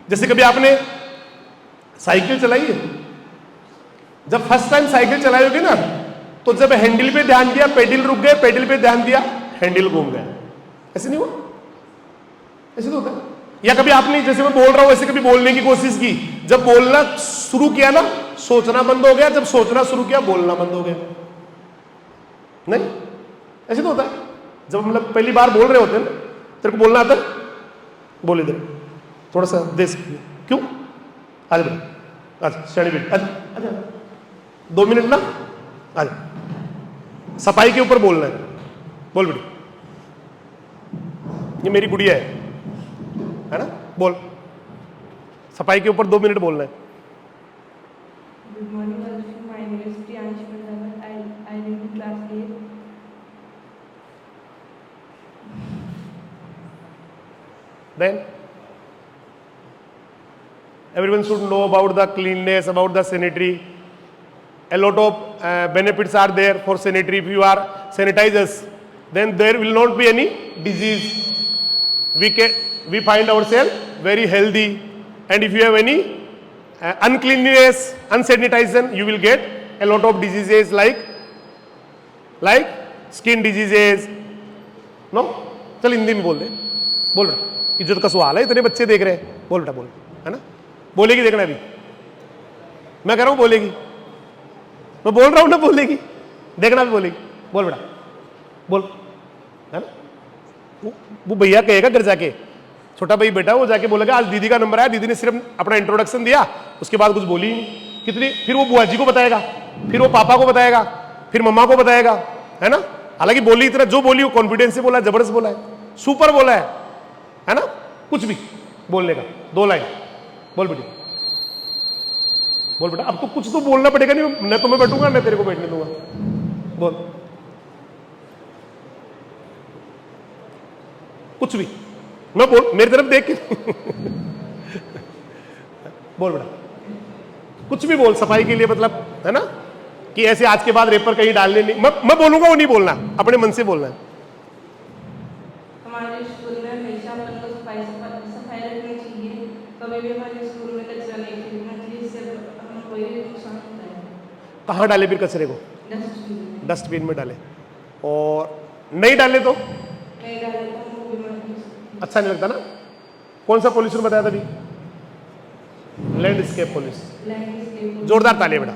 जैसे कभी आपने साइकिल चलाई है, जब फर्स्ट टाइम साइकिल चलाई होगी ना, तो जब हैंडल पे ध्यान दिया पेडल रुक गए, पेडल पे ध्यान दिया हैंडल घूम गया। ऐसे नहीं हुआ? ऐसे तो होता है। या कभी आपने, जैसे मैं बोल रहा हूं ऐसे कभी बोलने की कोशिश की, जब बोलना शुरू किया ना सोचना बंद हो गया, जब सोचना शुरू किया बोलना बंद हो गया। नहीं, ऐसे तो होता है। जब हम लोग पहली बार बोल रहे होते हैं ना, तेरे को बोलना आता है, बोल इधर थोड़ा सा दे सकती, क्यों? आज बेटा, अच्छा शनि बेटा, अच्छा 2 मिनट ना, आज सफाई के ऊपर बोलना है, बोल बेटी। ये मेरी गुड़िया है ना, बोल सफाई के ऊपर 2 मिनट बोलना है। Good morning, my name is Priyansh Pandawat. I read in class 8. Then everyone should know about the cleanliness, about the sanitary. A lot of benefits are there for sanitary. If you are sanitizers, then there will not be any disease. We find ourselves very healthy. And if you have any uncleanliness, unsanitization, you will get a lot of diseases like skin diseases. No? चल हिंदी में बोल दे, बोल रहा, इज्जत का सवाल है, इतने बच्चे देख रहे हैं, बोल बेटा बोल, है ना? बोलेगी, देखना अभी मैं कह रहा हूं बोलेगी, मैं बोल रहा हूं ना बोलेगी, देखना भी बोलेगी, बोल बेटा बोल, है ना? वो भैया कहेगा घर जाके, छोटा भाई बेटा वो जाके बोलेगा आज दीदी का नंबर आया, दीदी ने सिर्फ अपना इंट्रोडक्शन दिया, उसके बाद कुछ बोली नहीं। कितनी, फिर वो बुआ जी को बताएगा, फिर वो पापा को बताएगा, फिर मम्मा को बताएगा, है ना? हालांकि बोली इतना जो बोली वो कॉन्फिडेंस से बोला है, जबरदस्त बोला है, सुपर बोला है ना? कुछ भी बोलने का 2 लाइन बोल बेटी, बोल बेटा। अब तो कुछ तो बोलना पड़ेगा, नहीं न तो मैं बैठूंगा न तेरे को बैठने दूंगा, बोल कुछ भी, मैं बोल मेरी तरफ देख के बोल बेटा, कुछ भी बोल सफाई के लिए, मतलब है ना कि ऐसे आज के बाद रेपर कहीं डालने नहीं, मैं बोलूंगा वो नहीं बोलना, अपने मन से बोलना है। हमारे स्कूल में हमेशा अपन को सफाई रखनी चाहिए, कभी भी हमारे स्कूल में कचरा नहीं फेंकना चाहिए, इससे हमें कोई नुकसान होता है। कहाँ डाले फिर कचरे को? डस्टबिन में डाले। और नहीं डाले तो नहीं डाले तो हमको बीमारी हो सकती है। अच्छा नहीं लगता ना? कौन सा पॉल्यूशन बताया था अभी? Landscape pollution. जोरदार ताली बेटा,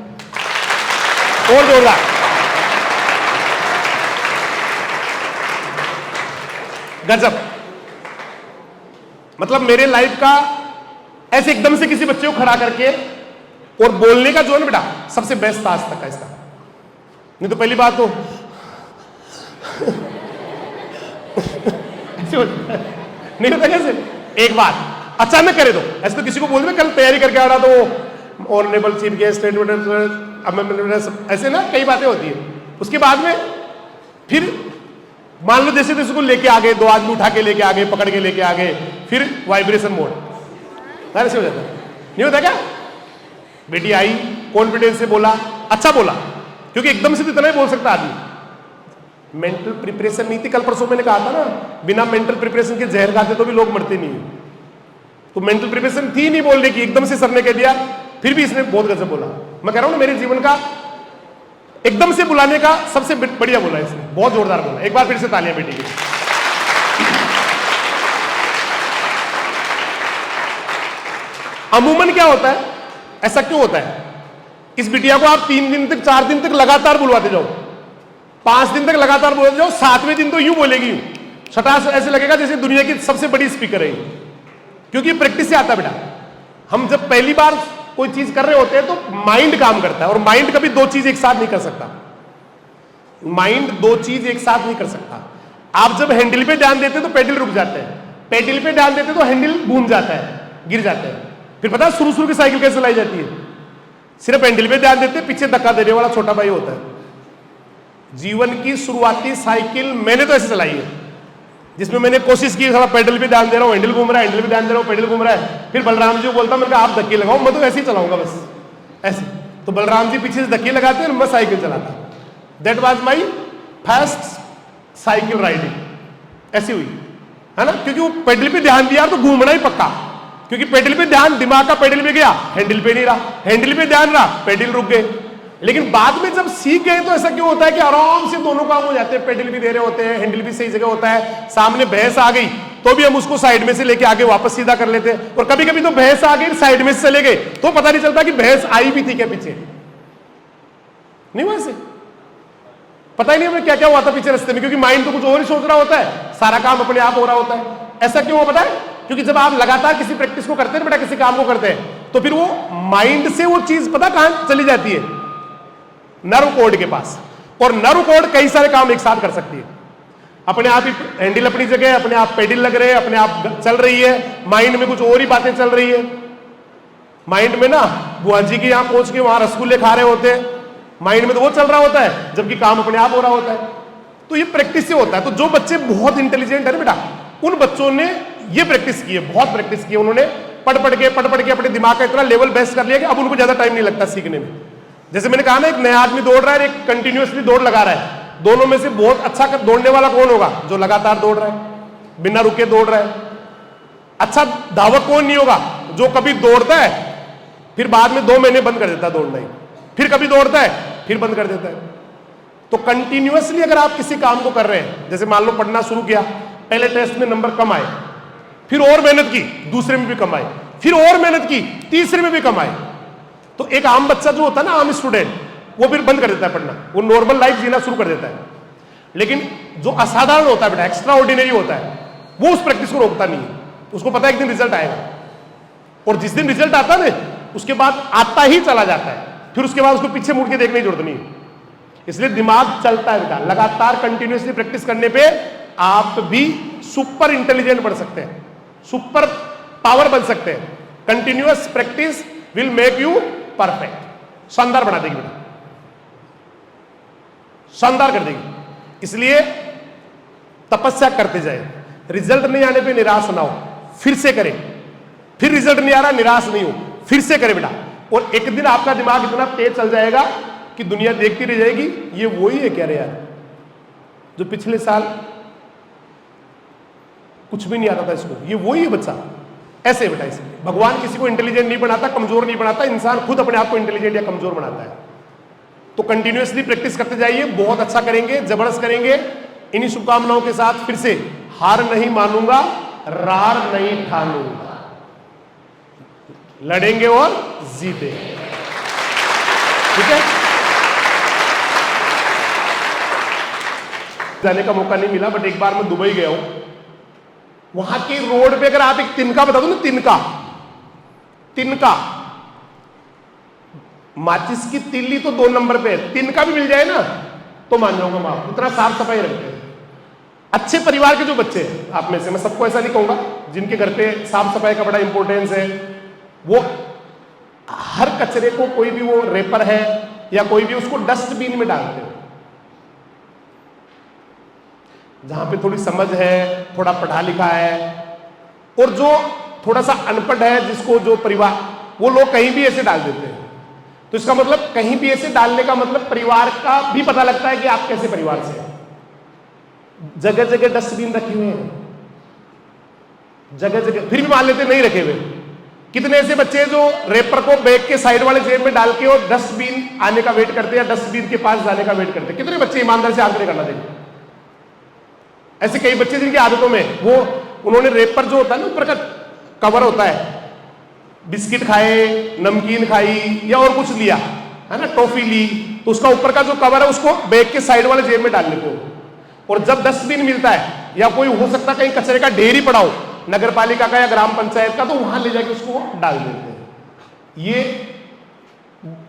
और जोरदार। गजब, मतलब मेरे लाइफ का ऐसे एकदम से किसी बच्चे को खड़ा करके और बोलने का जो है ना बेटा, सबसे बेस्ट आज तक का इसका। नहीं तो पहली बात तो ऐसे होता है, नहीं होता कैसे? एक बार अचानक करे तो ऐसे, तो किसी को बोल दे कल तैयारी करके आ रहा तो ऑनरेबल चीफ गेस्ट, ऐसे ना कई बातें होती है। उसके बाद में फिर मान लो जैसे तो को लेके आ गए, 2 आदमी उठा के लेके आ गए, पकड़ के लेके आ गए, फिर वाइब्रेशन मोड, ऐसे हो जाता है। नहीं होता क्या? बेटी आई, कॉन्फिडेंस से बोला, अच्छा बोला, क्योंकि एकदम से तो इतना ही बोल सकता आदमी। मेंटल प्रिपरेशन नहीं थी, कल परसों मैंने कहा था ना, बिना मेंटल प्रिपरेशन के जहर खाते तो भी लोग मरते नहीं। तो मेंटल प्रिपरेशन थी नहीं बोलने की, एकदम से सर ने कह दिया, फिर भी इसने बहुत गजब बोला। मैं कह रहा हूं ना, मेरे जीवन का एकदम से बुलाने का सबसे बढ़िया बोला इसने, बहुत जोरदार बोला। एक बार फिर से तालियां बेटी की। अमूमन क्या होता है, ऐसा क्यों होता है? इस बिटिया को आप 3 दिन तक 4 दिन तक लगातार बुलवाते जाओ, 5 दिन तक लगातार बुलवाते जाओ, 7वें दिन तो यूं बोलेगी, यूं छठा ऐसे लगेगा जैसे दुनिया की सबसे बड़ी स्पीकर है, क्योंकि प्रैक्टिस से आता बेटा। हम जब पहली बार कोई चीज कर रहे होते हैं तो माइंड काम करता है, और माइंड कभी 2 चीज एक साथ नहीं कर सकता। माइंड 2 चीज एक साथ नहीं कर सकता। आप जब हैंडल पे ध्यान देते तो पेडल रुक जाते हैं, पेडल पे ध्यान देते तो हैंडल घूम जाता है, गिर जाता है। फिर पता है शुरू की साइकिल कैसे चलाई जाती है? सिर्फ हैंडल पे ध्यान देते, पीछे धक्का देने वाला छोटा भाई होता है। जीवन की शुरुआती साइकिल मैंने तो ऐसे चलाई है, जिसमें मैंने कोशिश की, सारा पेडल पे ध्यान दे रहा हूं, हैंडल घूम रहा है, हैंडल पे ध्यान दे रहा हूं, पेडल घूम रहा है। फिर बलराम जी को बोलता, मैंने कहा आप धक्के लगाओ, मैं तो ऐसे ही चलाऊंगा बस ऐसे। तो बलराम जी पीछे से धक्के लगाते हैं, मैं साइकिल चलाता। That was my first cycle riding, ऐसी हुई है ना, क्योंकि वो पेडल पे ध्यान दिया तो घूमना ही पक्का। क्योंकि पेडल पे ध्यान, दिमाग का पेडल पे गया, हैंडल पे नहीं रहा, हैंडल पे ध्यान रहा, पेडल रुक गए। लेकिन बाद में जब सीख गए तो ऐसा क्यों होता है कि आराम से दोनों काम हो जाते हैं, पेडल भी दे रहे होते हैं, हैंडल भी सही जगह होता है, सामने भैंस आ गई तो भी हम उसको साइड में से लेके आगे वापस सीधा कर लेते हैं। और कभी कभी तो भैंस आ गई साइड में से चले गए तो पता नहीं चलता कि भैंस आई भी थी क्या पीछे, नहीं हुआ ऐसे, पता ही नहीं हमें क्या क्या हुआ था पीछे रास्ते में, क्योंकि माइंड तो कुछ और ही सोच रहा होता है, सारा काम अपने आप हो रहा होता है। ऐसा क्यों पता है? क्योंकि जब आप लगातार किसी प्रैक्टिस को करते हैं बेटा, किसी काम को करते हैं, तो फिर वो माइंड से वो चीज पता कहां चली जाती है, नर्व कोड के पास। और नर्व कोड कई सारे काम एक साथ कर सकती है, अपने आप ही हैंडल अपनी जगह, अपने आप पेडल लग रहे हैं, अपने आप चल रही है, माइंड में कुछ और ही बातें चल रही है। माइंड में ना बुआ जी के यहां पहुंच के वहां रसगुल्ले खा रहे होते हैं, माइंड में तो वो चल रहा होता है, जबकि काम अपने आप हो रहा होता है। तो ये प्रैक्टिस से होता है। तो जो बच्चे बहुत इंटेलिजेंट है बेटा, उन बच्चों ने ये प्रैक्टिस की है, बहुत प्रैक्टिस की है, उन्होंने पढ़ पढ़ के अपने दिमाग का इतना लेवल बेस्ट कर लिया कि अब उनको ज्यादा टाइम नहीं लगता सीखने में। जैसे मैंने कहा ना, एक नया आदमी दौड़ रहा है, एक कंटिन्यूअसली दौड़ लगा रहा है, दोनों में से बहुत अच्छा दौड़ने वाला कौन होगा? जो लगातार दौड़ रहा है, बिना रुके दौड़ रहा है। अच्छा धावक कौन नहीं होगा? जो कभी दौड़ता है फिर बाद में 2 महीने बंद कर देता है दौड़ना ही, फिर कभी दौड़ता है फिर बंद कर देता है। तो कंटिन्यूअसली अगर आप किसी काम को कर रहे हैं, जैसे मान लो पढ़ना शुरू किया, पहले टेस्ट में नंबर कम आए, फिर और मेहनत की, दूसरे में भी कम आए, फिर और मेहनत की, तीसरे में भी कम आए, तो एक आम बच्चा जो होता है ना, आम स्टूडेंट, वो फिर बंद कर देता है पढ़ना, वो नॉर्मल लाइफ जीना शुरू कर देता है। लेकिन जो असाधारण होता है बेटा, एक्स्ट्रा ऑर्डिनरी होता है, वो उस प्रैक्टिस को रोकता नहीं है, उसको पता है एक दिन रिजल्ट आएगा, और जिस दिन रिजल्ट आता है ना उसके बाद आता ही चला जाता है, फिर उसके बाद उसको पीछे मुड़ के देखने की जरूरत नहीं है। इसलिए दिमाग चलता है बेटा, लगातार कंटिन्यूअसली प्रैक्टिस करने पे आप भी सुपर इंटेलिजेंट बन सकते हैं, सुपर पावर बन सकते हैं। Continuous practice will make you perfect, शानदार बना देगी बेटा, शानदार कर देगी। इसलिए तपस्या करते जाए, रिजल्ट नहीं आने पे निराश ना हो, फिर से करें, फिर रिजल्ट नहीं आ रहा निराश नहीं हो, फिर से करें बेटा, और एक दिन आपका दिमाग इतना तेज चल जाएगा कि दुनिया देखती रह जाएगी, ये वही है क्या रे यार जो पिछले साल कुछ भी नहीं आता था इसको, ये वही है बच्चा। ऐसे बेटा, इसलिए भगवान किसी को इंटेलिजेंट नहीं बनाता, कमजोर नहीं बनाता, इंसान खुद अपने आप को इंटेलिजेंट या कमजोर बनाता है। तो कंटिन्यूअसली प्रैक्टिस करते जाइए, बहुत अच्छा करेंगे, जबरदस्त करेंगे। इन्हीं शुभकामनाओं के साथ फिर से, हार नहीं मानूंगा, रार नहीं ठानूंगा, लड़ेंगे और जीतेंगे, ठीक है। जाने का मौका नहीं मिला, बट एक बार मैं दुबई गया हूं, वहां के रोड पे अगर आप एक तिनका बता दो ना, तिनका माचिस की तिल्ली तो 2 नंबर पे है, तिनका भी मिल जाए ना तो मान जाऊंगा मैं, आप उतना साफ सफाई रखते हैं। अच्छे परिवार के जो बच्चे हैं आप में से, मैं सबको ऐसा नहीं कहूंगा, जिनके घर पे साफ सफाई का बड़ा इंपॉर्टेंस है, वो हर कचरे को, कोई भी वो रेपर है या कोई भी, उसको डस्टबिन में डालते हैं। जहां पे थोड़ी समझ है, थोड़ा पढ़ा लिखा है, और जो थोड़ा सा अनपढ़ है, जिसको जो परिवार, वो लोग कहीं भी ऐसे डाल देते हैं। तो इसका मतलब कहीं भी ऐसे डालने का मतलब परिवार का भी पता लगता है कि आप कैसे परिवार से हैं। जगह जगह डस्टबिन रखे हुए हैं, जगह जगह, फिर भी मान लेते नहीं रखे हुए। कितने ऐसे बच्चे हैं जो रेपर को बैग के साइड वाले जेब में डाल के और डस्टबिन आने का वेट करते हैं, डस्टबिन के पास जाने का वेट करते हैं। कितने बच्चे ईमानदार से आगे करना देंगे? ऐसे कई बच्चे जिनकी आदतों में वो, उन्होंने रेपर जो होता है ना, ऊपर का कवर होता है, बिस्किट खाए, नमकीन खाई या और कुछ लिया है ना, टॉफी ली, तो उसका ऊपर का जो कवर है उसको बैग के साइड वाले जेब में डाल लेते हो। और जब डस्टबिन मिलता है, या कोई हो सकता है कहीं कचरे का ढेर ही पड़ा हो, नगर पालिका का या ग्राम पंचायत का, तो वहां ले जाके उसको डाल देते हैं। ये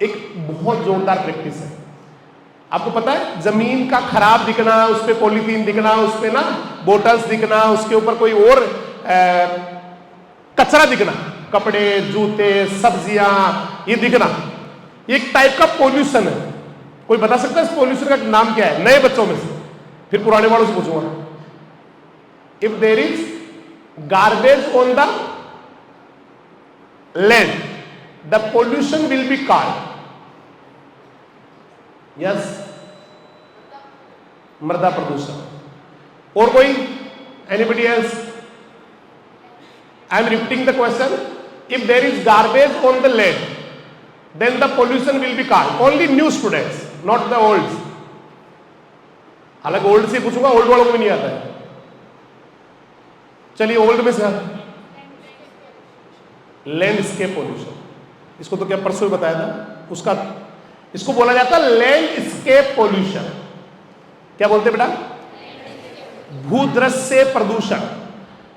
एक बहुत जोरदार प्रैक्टिस है। आपको पता है, जमीन का खराब दिखना, उस पे पॉलीथीन दिखना, उस पे ना बोटल्स दिखना, उसके ऊपर कोई और कचरा दिखना, कपड़े, जूते, सब्जियां, ये दिखना, ये एक टाइप का पॉल्यूशन है। कोई बता सकता है इस पॉल्यूशन का नाम क्या है? नए बच्चों में से, फिर पुराने वालों से पूछूंगा। If there is garbage on the land, the pollution will be called, yes, मृदा प्रदूषण। और कोई, anybody else? I am repeating the question. If there is garbage on the land, then the pollution will be calm. Only new students, not the olds. हालांकि old से पूछूंगा, old वालों को भी नहीं आता है. चलिए ओल्ड में सर, लैंडस्केप पोल्यूशन, इसको तो क्या परसों बताया था, उसका इसको बोला जाता है लैंडस्केप पोल्यूशन. क्या बोलते बेटा? भूदृश्य प्रदूषण.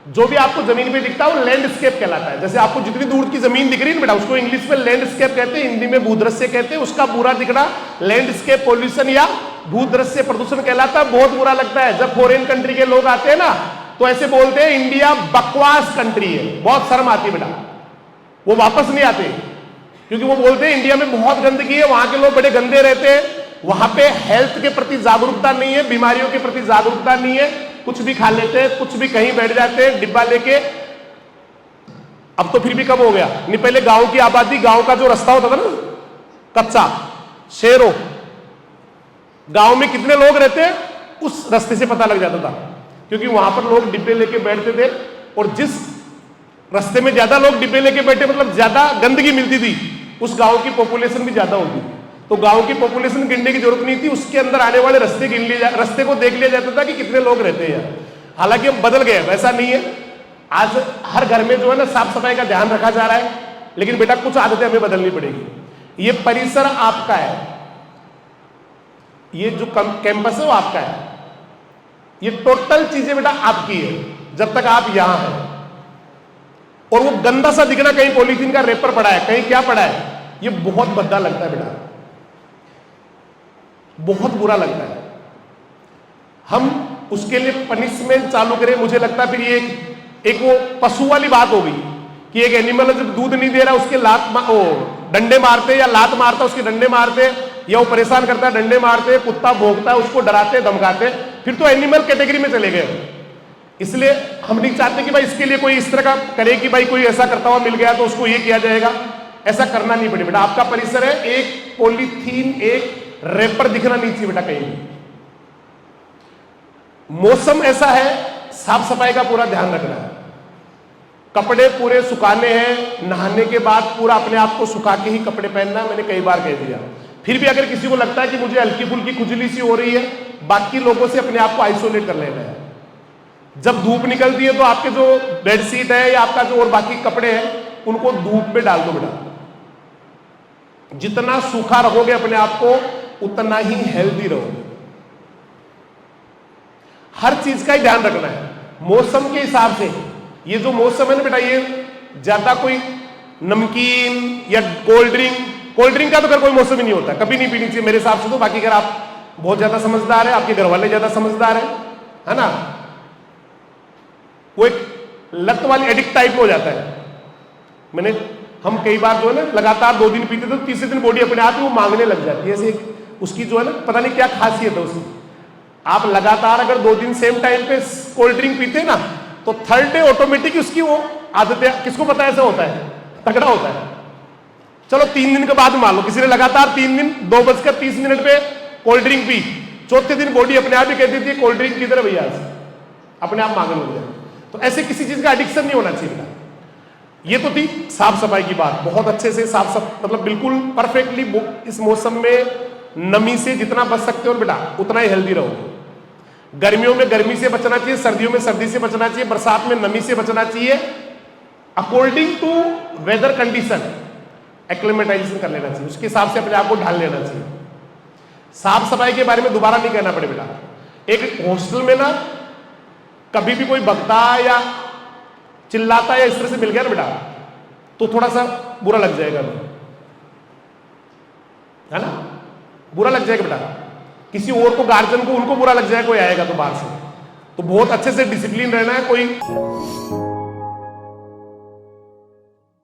जो भी आपको जमीन पे दिखता है वो लैंडस्केप कहलाता है. जैसे आपको जितनी दूर की जमीन दिख रही है ना बेटा, उसको इंग्लिश में लैंडस्केप कहते हैं, हिंदी में भूदृश्य कहते हैं. उसका बुरा दिखना लैंडस्केप पोल्यूशन या भूदृश्य प्रदूषण कहलाता है. बहुत बुरा लगता है जब फॉरेन कंट्री के लोग आते हैं ना, तो ऐसे बोलते हैं इंडिया बकवास कंट्री है. बहुत शर्म आती है बेटा, वो वापस नहीं आते क्योंकि वो बोलते हैं इंडिया में बहुत गंदगी है, वहां के लोग बड़े गंदे रहते हैं, वहां पे हेल्थ के प्रति जागरूकता नहीं है, बीमारियों के प्रति जागरूकता नहीं है, कुछ भी खा लेते हैं, कुछ भी कहीं बैठ जाते हैं डिब्बा लेके. अब तो फिर भी कम हो गया. नहीं पहले गांव की आबादी, गांव का जो रास्ता होता था ना कच्चा, शेरों, गांव में कितने लोग रहते हैं उस रास्ते से पता लग जाता था, क्योंकि वहां पर लोग डिब्बे लेके बैठते थे. और जिस रास्ते में ज्यादा लोग डिब्बे लेके बैठे, मतलब ज्यादा गंदगी मिलती थी, उस गांव की पॉपुलेशन भी ज्यादा होती थी. तो गांव की पॉपुलेशन गिनने की जरूरत नहीं थी, उसके अंदर आने वाले रास्ते को देख लिया जाता था कि कितने लोग रहते हैं. हालांकि अब बदल गए, वैसा नहीं है. आज हर घर में जो है ना साफ सफाई का ध्यान रखा जा रहा है, लेकिन बेटा कुछ आदतें हमें बदलनी पड़ेगी. ये परिसर आपका है, ये जो कैंपस है वो आपका है, ये टोटल चीजें बेटा आपकी है जब तक आप यहां हैं. और वो गंदा सा दिखना, कहीं पॉलीथीन का रेपर पड़ा है, कहीं क्या पड़ा है, ये बहुत भद्दा लगता है बेटा, बहुत बुरा लगता है. हम उसके लिए पनिशमेंट चालू करें, मुझे लगता है फिर ये एक वो पशु वाली बात हो गई कि एक एनिमल जब दूध नहीं दे रहा उसके डंडे मारते या लात मारता उसके डंडे मारते, या वो परेशान करता है डंडे मारते, कुत्ता भौंकता है उसको डराते धमकाते, फिर तो एनिमल कैटेगरी में चले गए. इसलिए हम नहीं चाहते कि भाई इसके लिए कोई इस तरह का करे कि भाई कोई ऐसा करता हुआ मिल गया तो उसको ये किया जाएगा. ऐसा करना नहीं पड़े बेटा. आपका परिसर है, एक पॉलीथीन, एक रेपर दिखना नहीं चाहिए बेटा कहीं भी. मौसम ऐसा है, साफ सफाई का पूरा ध्यान रखना है. कपड़े पूरे सुखाने हैं, नहाने के बाद पूरा अपने आप को सुखा के ही कपड़े पहनना, मैंने कई बार कह दिया. फिर भी अगर किसी को लगता है कि मुझे हल्की फुल्की खुजली सी हो रही है, बाकी लोगों से अपने आप को आइसोलेट कर लेना है. जब धूप निकलती है तो आपके जो बेडशीट है या आपका जो और बाकी कपड़े हैं उनको धूप में डाल दो बेटा. जितना सूखा रखोगे अपने आप को उतना ही हेल्दी रहोगे. हर चीज का ही ध्यान रखना है मौसम के हिसाब से. ये जो मौसम है ना बेटा, ये ज्यादा कोई नमकीन या कोल्ड ड्रिंक का तो कोई मौसम ही नहीं होता, कभी नहीं पीनी चाहिए मेरे हिसाब से. तो बाकी अगर आप बहुत ज्यादा समझदार है, आपके घर वाले ज्यादा समझदार है ना, वो एक लत वाली एडिक्ट टाइप में हो जाता है. हम कई बार जो है ना लगातार 2 दिन पीते थे, तो तीसरे दिन बॉडी अपने आप ही वो मांगने लग जाती है. ऐसे उसकी जो है ना पता नहीं क्या खासियत है उसकी. आप लगातार अगर 2 दिन सेम टाइम पे कोल्ड ड्रिंक पीते ना, तो थर्ड डे ऑटोमेटिक उसकी वो आदतें, किसको पता ऐसा होता है, तगड़ा होता है. चलो 3 दिन के बाद मान लो किसी ने लगातार 3 दिन 2:30 पे कोल्ड ड्रिंक पी, चौथे दिन बॉडी अपने आप ही कहती थी कोल्ड ड्रिंक किधर है भैया, अपने आप मांगने लग जाए. तो ऐसे किसी चीज का एडिक्शन नहीं होना चाहिए. ये तो थी साफ सफाई की बात. बहुत अच्छे से मतलब बिल्कुल परफेक्टली इस मौसम में नमी से जितना बच सकते हो बेटा उतना ही हेल्दी रहो. गर्मियों में गर्मी से बचना चाहिए, सर्दियों में सर्दी से बचना चाहिए, बरसात में नमी से बचना चाहिए. According to weather condition acclimatization कर लेना चाहिए, उसके हिसाब से अपने आप को ढाल लेना चाहिए. साफ सफाई के बारे में दोबारा नहीं कहना पड़े बेटा. एक हॉस्टल में ना कभी भी कोई भगता या चिल्लाता या इस तरह से मिल गया ना बेटा, तो थोड़ा सा बुरा लग जाएगा, है ना, बुरा लग जाएगा बेटा. किसी और को, गार्जियन को, उनको बुरा लग जाएगा कोई आएगा तो बाहर से. तो बहुत अच्छे से डिसिप्लिन रहना है. कोई